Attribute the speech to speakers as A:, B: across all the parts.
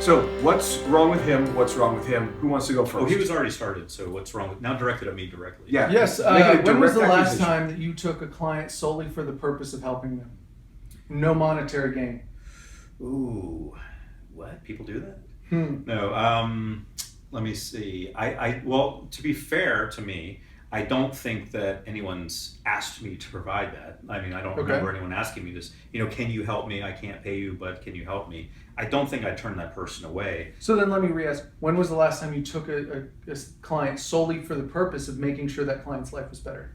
A: So what's wrong with him? What's wrong with him? Who wants to go first?
B: Oh, he was already started. So what's wrong with now? Directed at me directly.
A: Yeah.
C: Yes.
A: Make it a
C: When was the
A: direct
C: last
A: accusation.
C: time that you took a client solely for the purpose of helping them? No monetary gain.
B: Ooh, what? People do that?
C: Hmm.
B: No. Let me see. Well, to be fair to me, I don't think that anyone's asked me to provide that. I mean, I don't remember anyone asking me this. Can you help me? I can't pay you, but can you help me? I don't think I'd turn that person away.
C: So then let me re-ask, when was the last time you took a client solely for the purpose of making sure that client's life was better?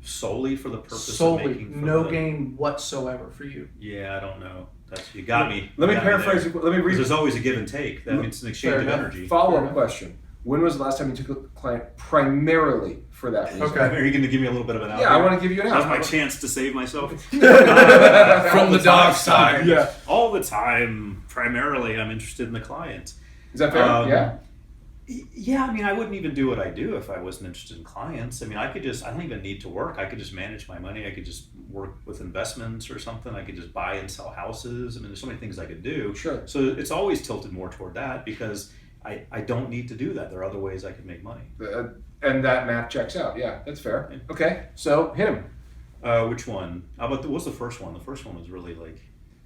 B: Solely for the purpose
C: Solely,
B: of making
C: no gain whatsoever for you.
B: Yeah, I don't know. You got me.
A: Let me
B: You got me
A: paraphrase.
B: there.
A: Let me read.
B: There's always a give and take. That means an exchange
C: Fair
B: of
C: enough.
B: energy.
A: Follow-up question. When was the last time you took a client primarily for that reason?
C: Okay.
B: Are you going to give me a little bit of an out?
A: Yeah, I
B: here?
A: want to give you an
B: That's
A: out.
B: my chance to save myself.
C: From the dog side.
A: Yeah.
B: All the time, primarily, I'm interested in the client.
A: Is that fair? Yeah.
B: Yeah, I mean, I wouldn't even do what I do if I wasn't interested in clients. I mean, I don't even need to work. I could just manage my money. I could just work with investments or something. I could just buy and sell houses. I mean, there's so many things I could do.
A: Sure.
B: So it's always tilted more toward that because I don't need to do that. There are other ways I could make money.
A: And that math checks out. Yeah, that's fair. Okay, so hit him.
B: Which one? What's the first one? The first one was really like...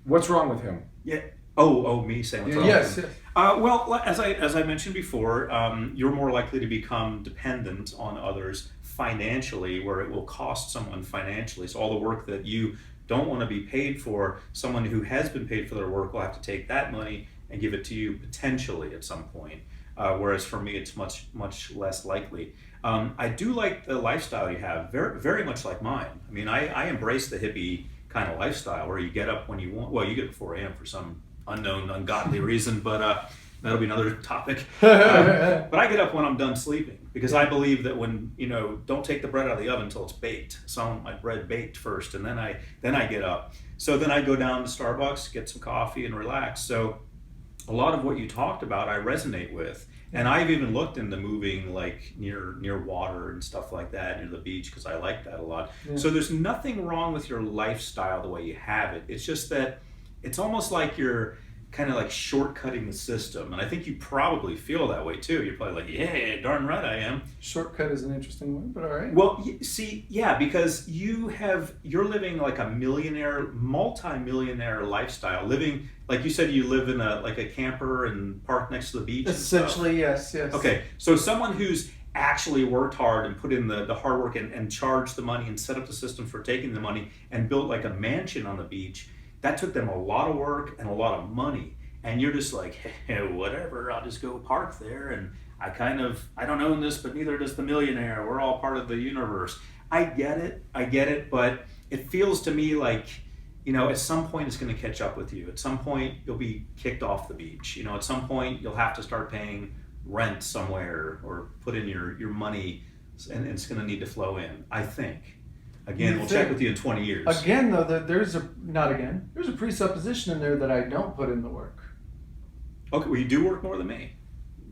A: What's wrong with him?
B: Yeah. Oh, me saying what's wrong
C: Yes.
B: with him. Well, as I mentioned before, you're more likely to become dependent on others financially, where it will cost someone financially. So all the work that you don't want to be paid for, someone who has been paid for their work will have to take that money and give it to you potentially at some point. Whereas for me, it's much, much less likely. I do like the lifestyle you have, very, very much like mine. I mean, I embrace the hippie kind of lifestyle where you get up when you want. Well, you get up 4 a.m. for some unknown, ungodly reason, but that'll be another topic. But I get up when I'm done sleeping because I believe that when, don't take the bread out of the oven until it's baked. So I want my bread baked first, and then I get up. So then I go down to Starbucks, get some coffee, and relax. So a lot of what you talked about, I resonate with. And I've even looked into moving like near water and stuff like that, near the beach, because I like that a lot. Yeah. So there's nothing wrong with your lifestyle the way you have it. It's just that it's almost like you're kind of like shortcutting the system. And I think you probably feel that way too. You're probably like, yeah, darn right I am.
C: Shortcut is an interesting word, but all right.
B: Well, see, yeah, because you're living like a multi-millionaire lifestyle. Living, like you said, you live in a camper and park next to the beach.
C: Essentially, yes.
B: Okay, so someone who's actually worked hard and put in the hard work and charged the money and set up the system for taking the money and built like a mansion on the beach, that took them a lot of work and a lot of money. And you're just like, hey, whatever, I'll just go park there. And I don't own this, but neither does the millionaire. We're all part of the universe. I get it, but it feels to me like, at some point it's going to catch up with you. At some point you'll be kicked off the beach. At some point you'll have to start paying rent somewhere or put in your money, and it's going to need to flow in, I think. Again, we'll check with you in 20 years.
C: Again, though, there's a presupposition in there that I don't put in the work.
B: Okay, well, you do work more than me.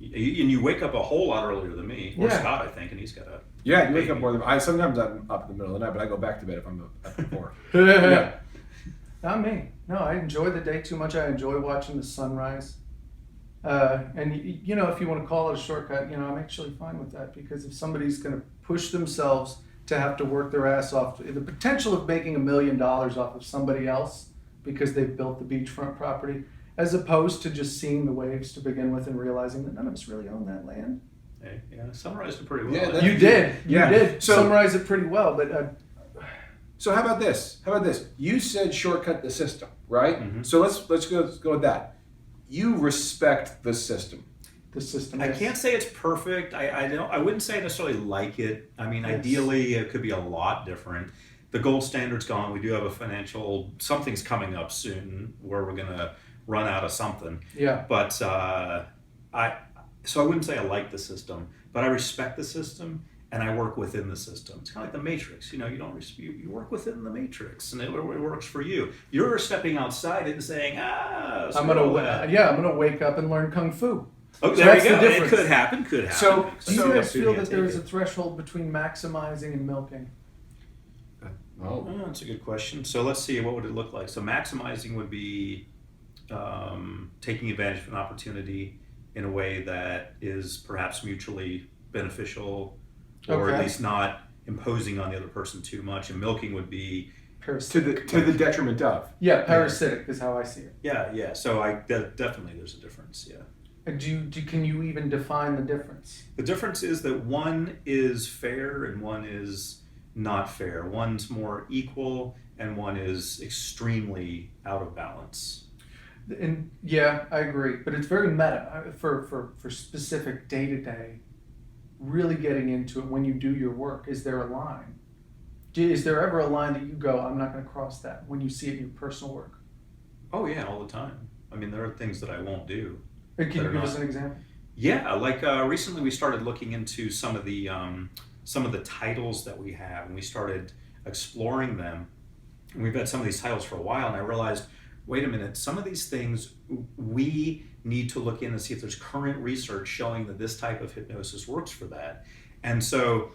B: And you wake up a whole lot earlier than me. Or Scott, I think, and he's got a...
A: Yeah, you wake up more than I. Sometimes I'm up in the middle of the night, but I go back to bed if I'm up before.
C: Yeah. Not me. No, I enjoy the day too much. I enjoy watching the sunrise. And, if you want to call it a shortcut, I'm actually fine with that, because if somebody's going to push themselves to have to work their ass off, the potential of making $1 million off of somebody else because they've built the beachfront property, as opposed to just seeing the waves to begin with and realizing that none of us really own that land.
B: Hey, yeah, summarized it pretty well.
C: Yeah, you did summarize it pretty well, but...
A: So how about this? You said shortcut the system, right?
B: Mm-hmm.
A: So let's go with that. You respect the system.
C: The system.
B: I can't say it's perfect. I wouldn't say I necessarily like it. I mean, ideally, it could be a lot different. The gold standard's gone. We do have something's coming up soon where we're going to run out of something. Yeah. But so I wouldn't say I like the system, but I respect the system and I work within the system. It's kind of like the Matrix. You you work within the Matrix and it works for you. You're stepping outside and saying,
C: I'm gonna wake up and learn Kung Fu.
B: Oh, so there you go. It could happen.
C: So do you guys feel that there is a threshold between maximizing and milking?
B: Oh, that's a good question. So let's see, what would it look like? So maximizing would be taking advantage of an opportunity in a way that is perhaps mutually beneficial, or at
C: Okay.
B: least not imposing on the other person too much. And milking would be
A: To the detriment of.
C: Yeah, parasitic is how I see it.
B: yeah. So definitely there's a difference. Yeah.
C: Can you even define the difference?
B: The difference is that one is fair and one is not fair. One's more equal and one is extremely out of balance.
C: And yeah, I agree, but it's very meta for specific day to day. Really getting into it when you do your work. Is there a line? Is there ever a line that you go, I'm not going to cross that when you see it in your personal work?
B: Oh yeah, all the time. I mean, there are things that I won't do.
C: And can you
B: They're
C: give us
B: not.
C: an example?
B: Yeah, like recently we started looking into some of the titles that we have, and we started exploring them. And we've had some of these titles for a while, and I realized, wait a minute, some of these things we need to look in and see if there's current research showing that this type of hypnosis works for that. And so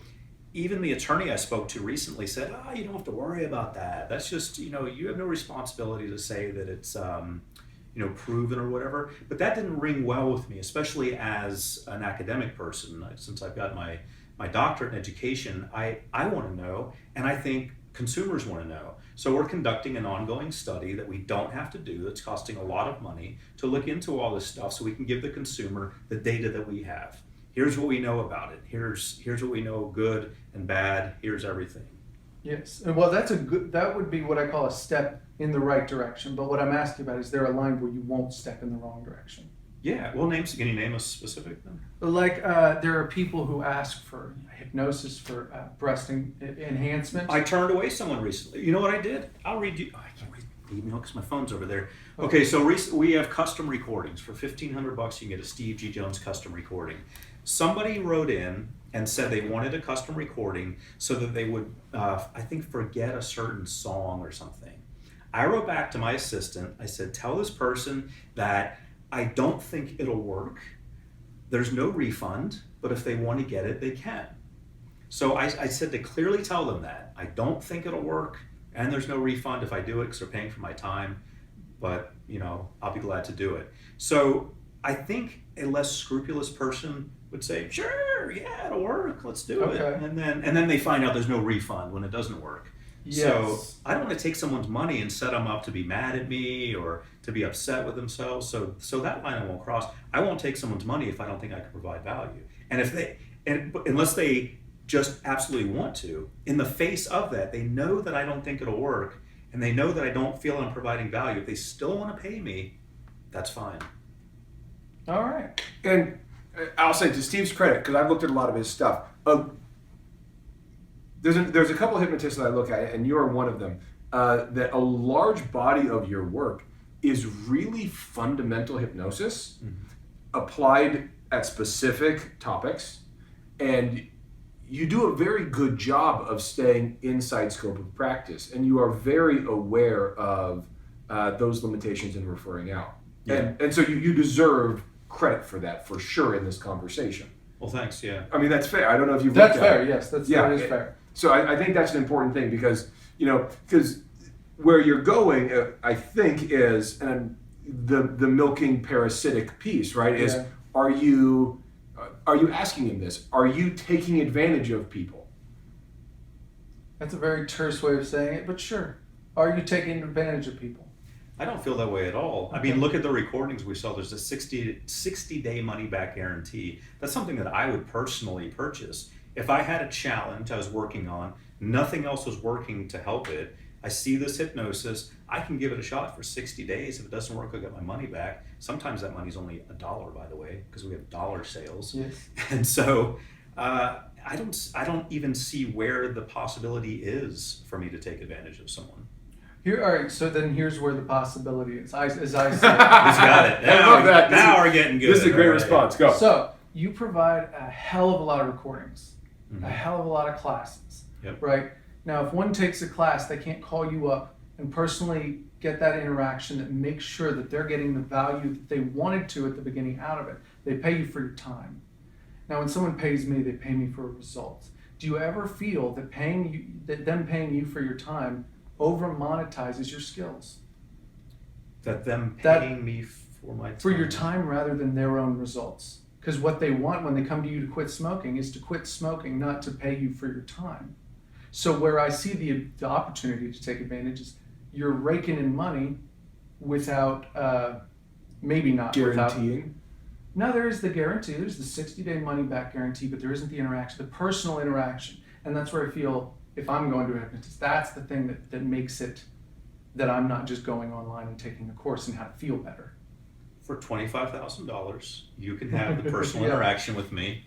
B: even the attorney I spoke to recently said, you don't have to worry about that. That's just, you have no responsibility to say that it's, proven or whatever. But that didn't ring well with me, especially as an academic person. Since I've got my doctorate in education, I want to know, and I think consumers want to know. So we're conducting an ongoing study that we don't have to do, that's costing a lot of money, to look into all this stuff so we can give the consumer the data that we have. Here's what we know about it. Here's what we know, good and bad. Here's everything.
C: Yes. Well, that would be what I call a step in the right direction. But what I'm asking about, is there a line where you won't step in the wrong direction?
B: Yeah. Well, can you name a specific then?
C: Like there are people who ask for hypnosis for breast enhancement.
B: I turned away someone recently. You know what I did? I'll read you. I can't read the email because my phone's over there. Okay, so we have custom recordings for $1,500. You can get a Steve G. Jones custom recording. Somebody wrote in and said they wanted a custom recording so that they would, I think, forget a certain song or something. I wrote back to my assistant. I said, tell this person that I don't think it'll work. There's no refund, but if they want to get it, they can. So I said to clearly tell them that. I don't think it'll work, and there's no refund if I do it because they're paying for my time, but I'll be glad to do it. So I think a less scrupulous person would say, sure, yeah, it'll work, let's do it.
C: Okay.
B: And then they find out there's no refund when it doesn't work.
C: Yes.
B: So I don't want to take someone's money and set them up to be mad at me or to be upset with themselves. So that line I won't cross. I won't take someone's money if I don't think I can provide value. And unless they just absolutely want to, in the face of that, they know that I don't think it'll work, and they know that I don't feel I'm providing value. If they still want to pay me, that's fine.
C: All right.
A: And I'll say, to Steve's credit, because I've looked at a lot of his stuff, there's a couple of hypnotists that I look at, and you're one of them, that a large body of your work is really fundamental hypnosis applied at specific topics, and you do a very good job of staying inside scope of practice, and you are very aware of those limitations in referring out.
B: Yeah.
A: And so you deserve credit for that, for sure, in this conversation.
B: Well, thanks, yeah.
A: I mean, that's fair. I don't know if you've
C: That's
A: looked at
C: fair.
A: it.
C: Yes, that is fair.
A: So I think that's an important thing because where you're going, I think, is the milking parasitic piece, right? Is
C: Yeah.
A: are you asking him this? Are you taking advantage of people?
C: That's a very terse way of saying it, but sure. Are you taking advantage of people?
B: I don't feel that way at all. I mean, look at the recordings we saw. There's a 60-day money-back guarantee. That's something that I would personally purchase. If I had a challenge I was working on, nothing else was working to help it, I see this hypnosis, I can give it a shot for 60 days. If it doesn't work, I'll get my money back. Sometimes that money's only $1, by the way, because we have dollar sales.
C: Yes.
B: And so I don't even see where the possibility is for me to take advantage of someone.
C: All right. So then here's where the possibility is. As I
B: He's
C: say.
B: got it.
A: I love that.
B: Now we're getting good.
A: This is a great
B: All right.
A: response. Go.
C: So you provide a hell of a lot of recordings,
B: Mhm.
C: a hell of a lot of classes.
B: Yep.
C: Right. Now, if one takes a class, they can't call you up and personally get that interaction that makes sure that they're getting the value that they wanted to at the beginning out of it. They pay you for your time. Now, when someone pays me, they pay me for results. Do you ever feel that them paying you for your time over monetizes your skills?
B: That them
C: That-
B: paying me for my time.
C: For your time rather than their own results. Because what they want when they come to you to quit smoking is to quit smoking, not to pay you for your time. So where I see the opportunity to take advantage is you're raking in money without, maybe not without.
A: Guaranteeing.
C: No, there is the guarantee. There's the 60-day money back guarantee, but there isn't the interaction, the personal interaction. And that's where I feel if I'm going to a hypnotist, that's the thing that makes it that I'm not just going online and taking a course in how to feel better.
B: For $25,000, you can have the personal
C: Yeah.
B: interaction with me.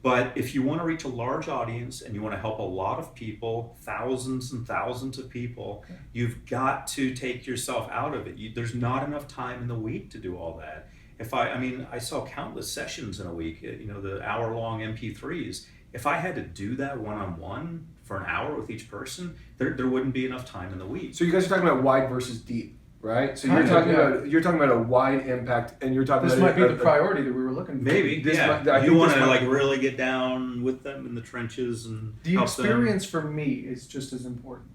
B: But if you want to reach a large audience and you want to help a lot of people, thousands and thousands of people, you've got to take yourself out of it. There's not enough time in the week to do all that. I saw countless sessions in a week, the hour-long MP3s. If I had to do that one-on-one for an hour with each person, there wouldn't be enough time in the week.
A: So you guys are talking about wide versus deep, right? So
C: Kind of,
A: you're talking about a wide impact, and you're talking
C: This
A: about
C: might be the priority that we were looking for.
B: Maybe,
A: This
B: yeah.
A: might- I
B: You
A: think
B: want
A: this
B: to
A: might-
B: really get down with them in the trenches and
C: The
B: help
C: experience for me is just as important.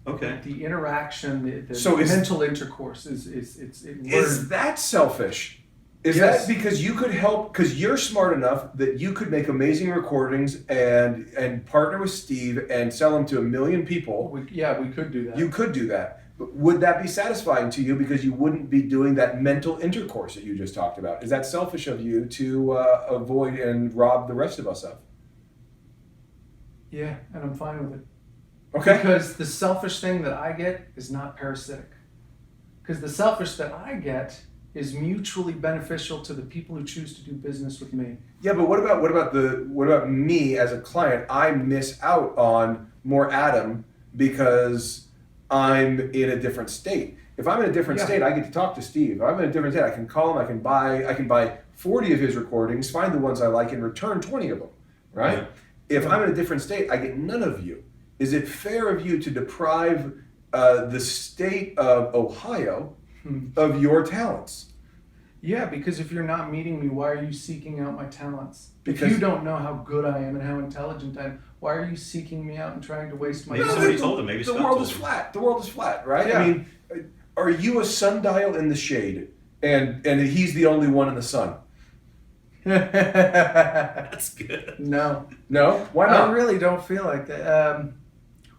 B: them. Okay.
C: The interaction, the
A: So is-
C: mental intercourse is
A: Is that selfish? Is
C: Yes.
A: that because you could help, because you're smart enough that you could make amazing recordings and partner with Steve and sell them to 1 million people?
C: we could do that.
A: You could do that. But would that be satisfying to you because you wouldn't be doing that mental intercourse that you just talked about? Is that selfish of you to avoid and rob the rest of us of?
C: Yeah, and I'm fine with it.
A: Okay.
C: Because the selfish thing that I get is not parasitic. Because the selfish that I get is mutually beneficial to the people who choose to do business with me.
A: Yeah, but what about me as a client? I miss out on more Adam because I'm in a different state. If I'm in a different state, I get to talk to Steve. If I'm in a different state, I can call him. I can buy 40 of his recordings, find the ones I like, and return 20 of them. Right?
B: Yeah.
A: If I'm in a different state, I get none of you. Is it fair of you to deprive the state of Ohio of your talents?
C: Yeah, because if you're not meeting me, why are you seeking out my talents?
A: Because-
C: if you don't know how good I am and how intelligent I am, why are you seeking me out and trying to waste my
B: Maybe
C: time?
B: somebody told him. Maybe
A: the
B: Scott
A: world
B: told
A: is
B: him.
A: flat. The world is flat, right?
C: Yeah.
A: I mean, are you a sundial in the shade, and he's the only one in the sun?
B: That's good.
C: No.
A: No, why
C: I
A: not?
C: really don't feel like that.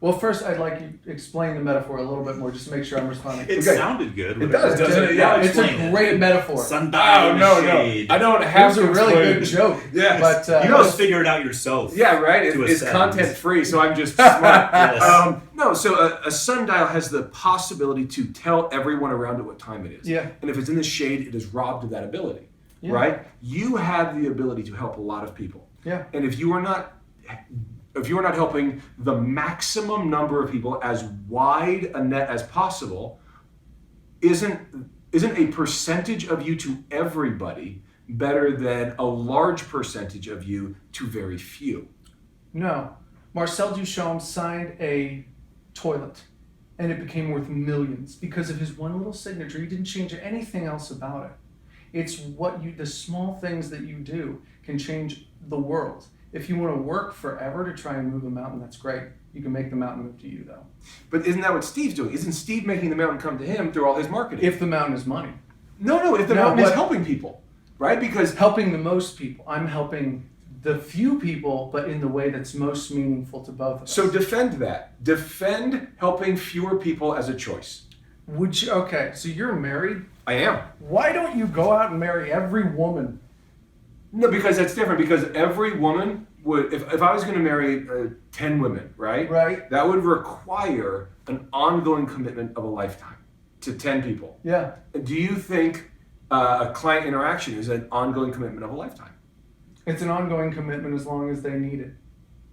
C: Well, first, I'd like you to explain the metaphor a little bit more, just to make sure I'm responding.
B: It
A: Okay.
B: sounded good.
A: It does, doesn't it? Yeah,
C: It's a great metaphor.
B: Sundial
A: Oh
B: in
A: no,
B: the
A: no,
B: shade.
A: I don't
C: It
A: have
C: was
A: to
C: a really
A: explain.
C: good joke.
A: Yes.
C: But
B: You must figure it out yourself.
A: Yeah, right.
B: To
A: It's
B: ascend.
A: content free, so I'm just smart.
B: Yes.
A: No, so a sundial has the possibility to tell everyone around it what time it is.
C: Yeah.
A: And if it's in the shade, it is robbed of that ability.
C: Yeah.
A: Right? You have the ability to help a lot of people.
C: Yeah.
A: And if you are not helping the maximum number of people as wide a net as possible, isn't a percentage of you to everybody better than a large percentage of you to very few?
C: No. Marcel Duchamp signed a toilet, and it became worth millions because of his one little signature. He didn't change anything else about it. It's the small things that you do can change the world. If you want to work forever to try and move a mountain, that's great. You can make the mountain move to you, though.
A: But isn't that what Steve's doing? Isn't Steve making the mountain come to him through all his marketing?
C: If the mountain is money.
A: No, if the
C: No,
A: mountain is
C: but-
A: helping people, right? Because
C: Helping the most people. I'm helping the few people, but in the way that's most meaningful to both of us.
A: so defend that. Defend helping fewer people as a choice.
C: Would you? Okay, so you're married.
A: I am.
C: Why don't you go out and marry every woman?
A: No, because that's different. Because every woman would, if I was going to marry 10 women, right?
C: Right.
A: That would require an ongoing commitment of a lifetime to 10 people.
C: Yeah.
A: Do you think a client interaction is an ongoing commitment of a lifetime?
C: It's an ongoing commitment as long as they need it.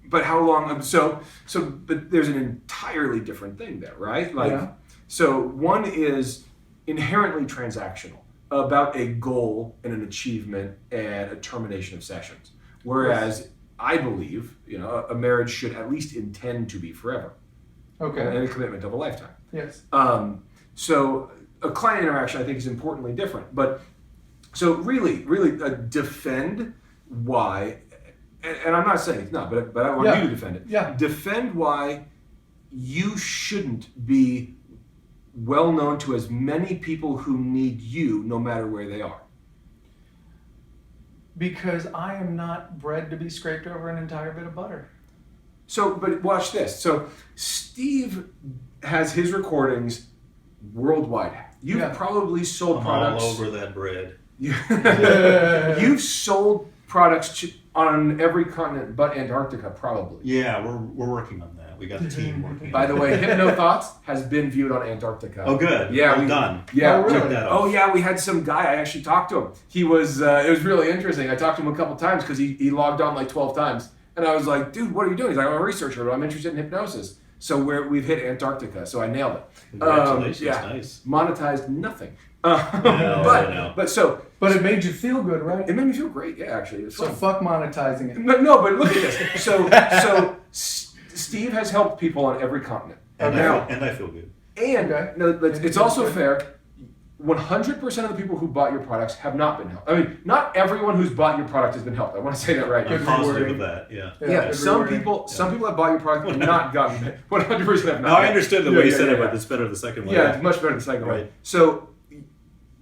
A: But how long? But there's an entirely different thing there, right?
C: Yeah.
A: So one is inherently transactional, about a goal and an achievement and a termination of sessions. Whereas I believe, a marriage should at least intend to be forever,
C: Okay.
A: and a commitment of a lifetime.
C: Yes.
A: So a client interaction, I think, is importantly different. But so really, defend why, and I'm not saying it's not, but I want
C: Yeah.
A: you to defend it.
C: Yeah.
A: Defend why you shouldn't be well known to as many people who need you, no matter where they are?
C: Because I am not bred to be scraped over an entire bit of butter.
A: So, but watch this. So, Steve has his recordings worldwide. You've probably sold
B: I'm
A: products
B: all over that bread.
A: You've sold products on every continent but Antarctica, probably.
B: Yeah, we're working on that. We got the team working.
A: By the way, Hypno Thoughts has been viewed on Antarctica.
B: Oh, good.
A: Yeah,
B: well done.
A: Yeah,
C: Oh, really?
B: Check that
A: Oh
B: off.
A: yeah, we had some guy. I actually talked to him. He was. It was really interesting. I talked to him a couple times because he logged on like 12 times, and I was like, "Dude, what are you doing?" He's like, "I'm a researcher, but I'm interested in hypnosis." So we've hit Antarctica. So I nailed it.
B: Congratulations.
A: Yeah.
B: Nice.
A: Monetized nothing.
B: No.
A: But
C: it made you feel good, right?
A: it made me feel great. Yeah, actually, it's
C: So
A: fun.
C: fuck monetizing it.
A: No, but look at this. So Steve has helped people on every continent.
B: And,
A: Now,
B: I feel good.
A: and
C: Okay.
A: no, it's also fair. 100% of the people who bought your products have not been helped. I mean, not everyone who's bought your product has been helped. I want to say that right.
B: I'm positive of that. Yeah.
A: Yeah,
C: good
A: some
C: rewarding.
A: people have bought your product and not gotten it. 100% have not.
B: No, I understood the way you said it,
A: yeah.
B: but it's better the second way.
A: Yeah, it's much better than the second one.
B: Right.
A: So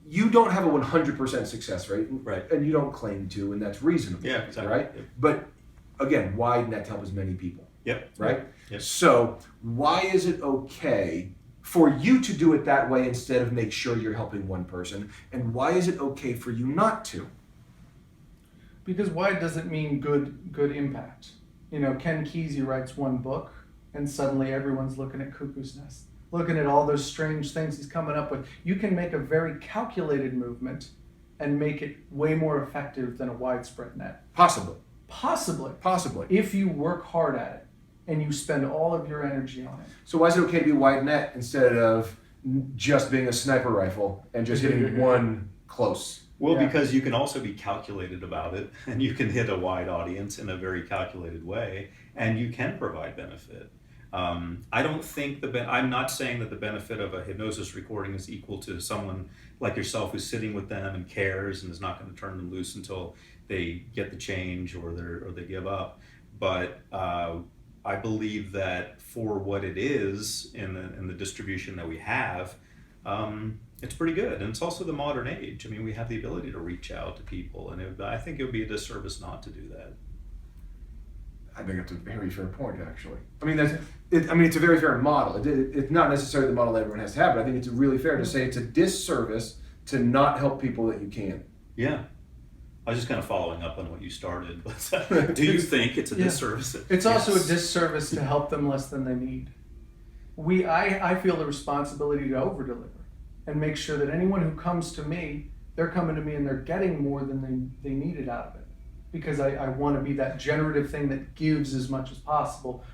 A: you don't have a 100% success rate,
B: Right.
A: and you don't claim to, and that's reasonable.
B: Yeah, exactly.
A: Right?
B: Yep.
A: But again, why didn't that help as many people?
B: Yep.
A: Right?
B: Yep.
A: So why is it okay for you to do it that way instead of make sure you're helping one person? And why is it okay for you not to?
C: Because wide doesn't mean good impact. You know, Ken Kesey writes one book, and suddenly everyone's looking at Cuckoo's Nest, looking at all those strange things he's coming up with. You can make a very calculated movement and make it way more effective than a widespread net.
A: Possibly.
C: Possibly. If you work hard at it and you spend all of your energy on it.
A: So why is it okay to be wide net instead of just being a sniper rifle and just hitting one close?
B: Well,
C: Yeah.
B: because you can also be calculated about it, and you can hit a wide audience in a very calculated way, and you can provide benefit. I don't think I'm not saying that the benefit of a hypnosis recording is equal to someone like yourself who's sitting with them and cares and is not going to turn them loose until they get the change or they give up. But I believe that for what it is in the distribution that we have, it's pretty good. And it's also the modern age. I mean, we have the ability to reach out to people, and I think it would be a disservice not to do that.
A: I think that's a very fair point, actually. I mean, it's a very fair model. It's not necessarily the model that everyone has to have, but I think it's really fair to say it's a disservice to not help people that you can.
B: Yeah. I was just kind of following up on what you started. But do you think it's a disservice?
C: It's also a
B: Yes.
C: disservice to help them less than they need. I feel the responsibility to over-deliver and make sure that anyone who comes to me, they're coming to me and they're getting more than they needed out of it. Because I want to be that generative thing that gives as much as possible.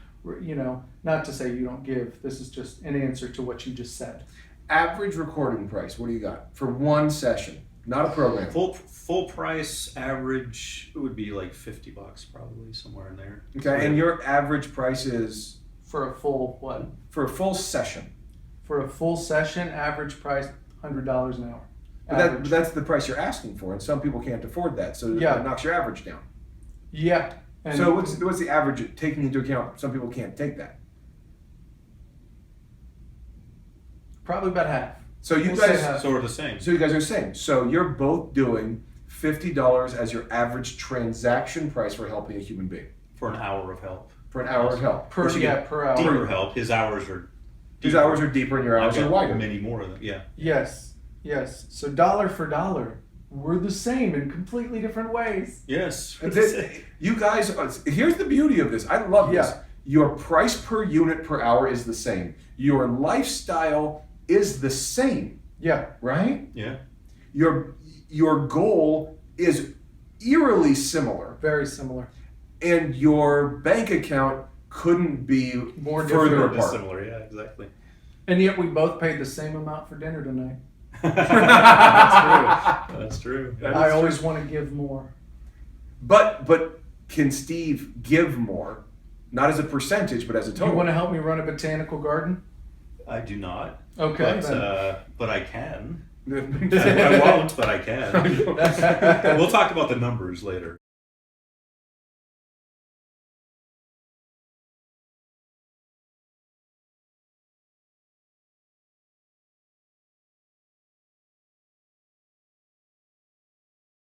C: You know, not to say you don't give. This is just an answer to what you just said.
A: Average recording price, what do you got for one session? Not a program.
B: Full price average would be like $50 probably, somewhere in there.
A: Okay, and your average price is
C: For a full what?
A: for a full session.
C: For a full session, average price $100 an hour.
A: But that's the price you're asking for, and some people can't afford that, so
C: Yeah.
A: that knocks your average down.
C: Yeah. And
A: So what's the average, taking into account some people can't take that?
C: probably about half.
A: So you
C: We'll say
A: guys,
C: half.
B: So we're the same.
A: so you guys are saying, so you're both doing $50 as your average transaction price for helping a human being
B: For an hour of help.
A: for an hour of help.
C: Per
A: Which again,
C: per hour.
B: Deeper help. His hours are
A: his
B: deeper.
A: hours are deeper and your hours
B: I've
A: are
B: got
A: wider.
B: many more of them. Yeah.
C: Yes. So dollar for dollar, we're the same in completely different ways.
B: Yes.
A: You guys, here's the beauty of this. I love this.
C: Yeah.
A: Your price per unit per hour is the same. Your lifestyle is the same,
C: Yeah.
A: right?
B: Yeah.
A: Your goal is eerily similar,
C: Very similar.
A: and your bank account couldn't be
C: More
A: further
C: different.
A: apart.
B: Similar. Yeah. Exactly.
C: And yet we both paid the same amount for dinner tonight.
B: That's true.
A: That
C: I
A: is
C: always want to give more.
A: But can Steve give more? Not as a percentage, but as a
C: You
A: total.
C: want to help me run a botanical garden?
B: I do not.
C: Okay.
B: But I can.
A: I
B: I won't, but I can. We'll talk about the numbers later.